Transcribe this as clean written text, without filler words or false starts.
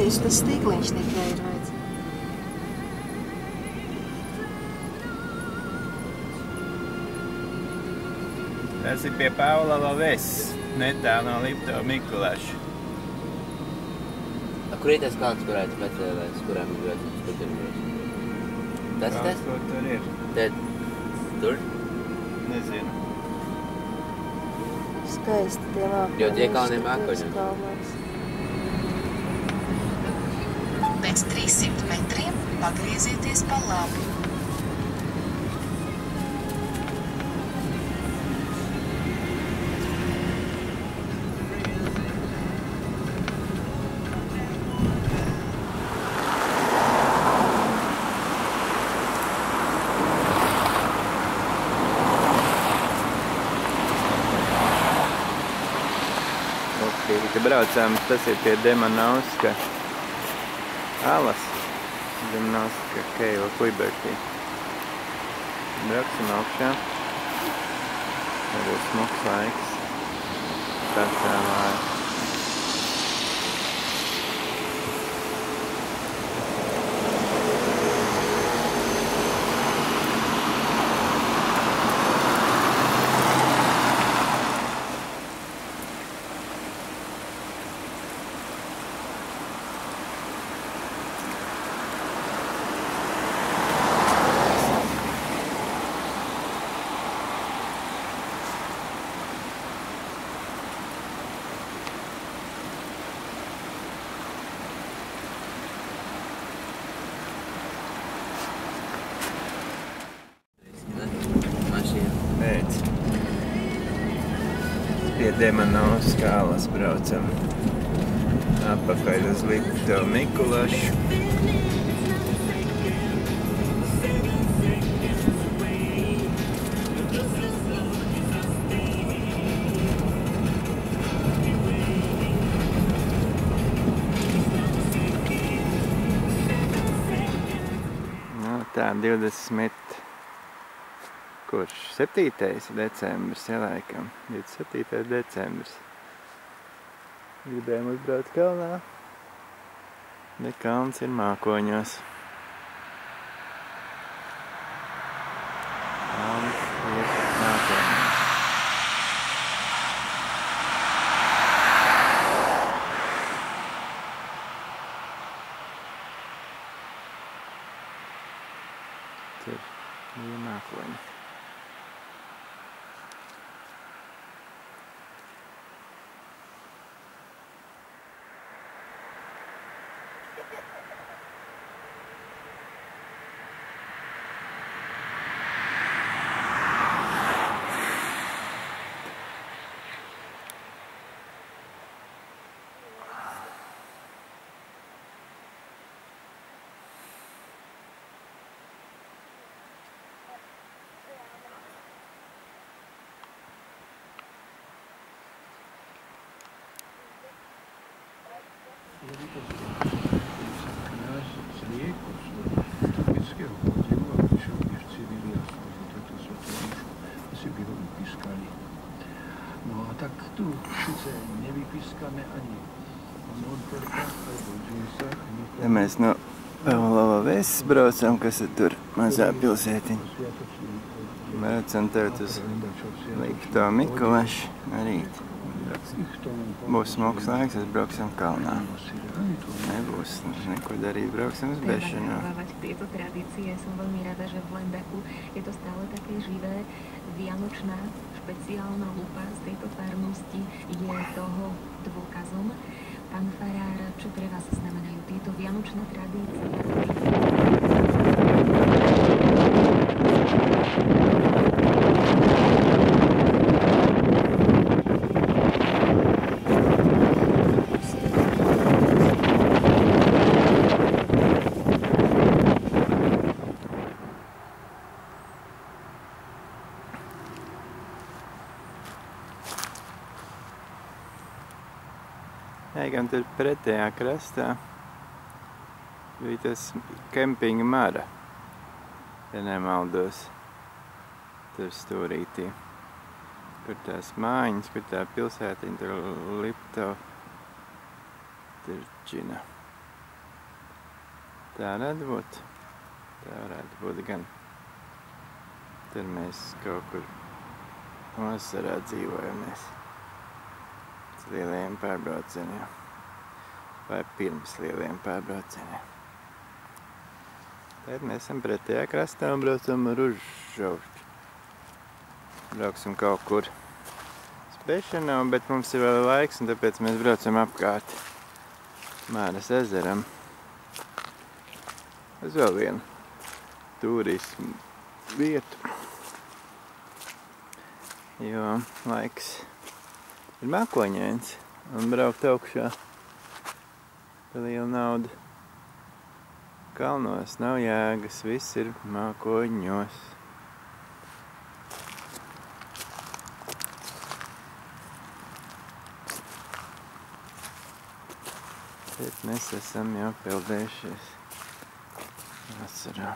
visu tas stīkliņš tikai ir vajadzīgs. Tas ir pie Paulava Ves, netālu no Liptova Mikulaša. Kur ir tas kalns, kurā tu pacēlēs, kurām ir ļoti paturmos? Tas ir tas? Kur tur ir? Tad, tur? Nezinu. Skaisti tie mākoņi. Jo tie kalni ir mākoņi. Pēc 300 metriem pagriezieties pa labi. Ka braucām, tas ir pie Demanovska alas, Demanovska Keiva Kuibertī. Brauksim augšā. Arī smuks laiks. Tācā māja. Pēc. Pie Demanovska alas braucam. Atpakaļ uz Liptova Mikulašu. Nu, tā 20. Kurš? 7. decembris, ja laikam. 27. decembris. Gribējām uzbraukt kalnā. Ne kalns ir mākoņos. Kalns ir mākoņos. Tur ir mākoņi. No a tak tu sice nevypískame ani motorka, alebo džinsa. Ja mēs no Paulava Ves braucam, kas ir tur mazā pilsētiņa. Braucam tagad uz Liptova Mikulašu rīt. Būs smuks laiks, tad brauksim kalnā. Nebūs neko darīt, brauksim uz Bešanu. Tieto tradície som veľmi rada, že v Lembeku je to stále také živé. Vianočná špeciálna lupa z tejto farnosti je toho dôkazom. Pán farár, čo pre vás znamenajú tieto vianočné tradície? Gan tur pretējā krastā bija tas kempinga Mara, ja nemaldos, tur stūrītī. Kur tās mājiņas, kur tā pilsētiņa, tur Liptova, tur Džina. Tā varētu būt. Tā varētu būt gan. Tur mēs kaut kur vasarā dzīvojamies. Uz lielajiem pārbraucieniem. Vai pirms lielajiem pārbraucieniem. Tad mēs esam pretējā krastā un braucam Ružžovču. Brauksim kaut kur Spešana, bet mums ir vēl laiks, un tāpēc mēs braucam apkārt Māras ezeram. Uz vēl vienu turismu vietu. Jo laiks ir mākoņains, un braukt augšā pa lielu naudu. Kalnos nav jēgas, viss ir mākoņos. Bet mēs esam jau peldējušies vasarā.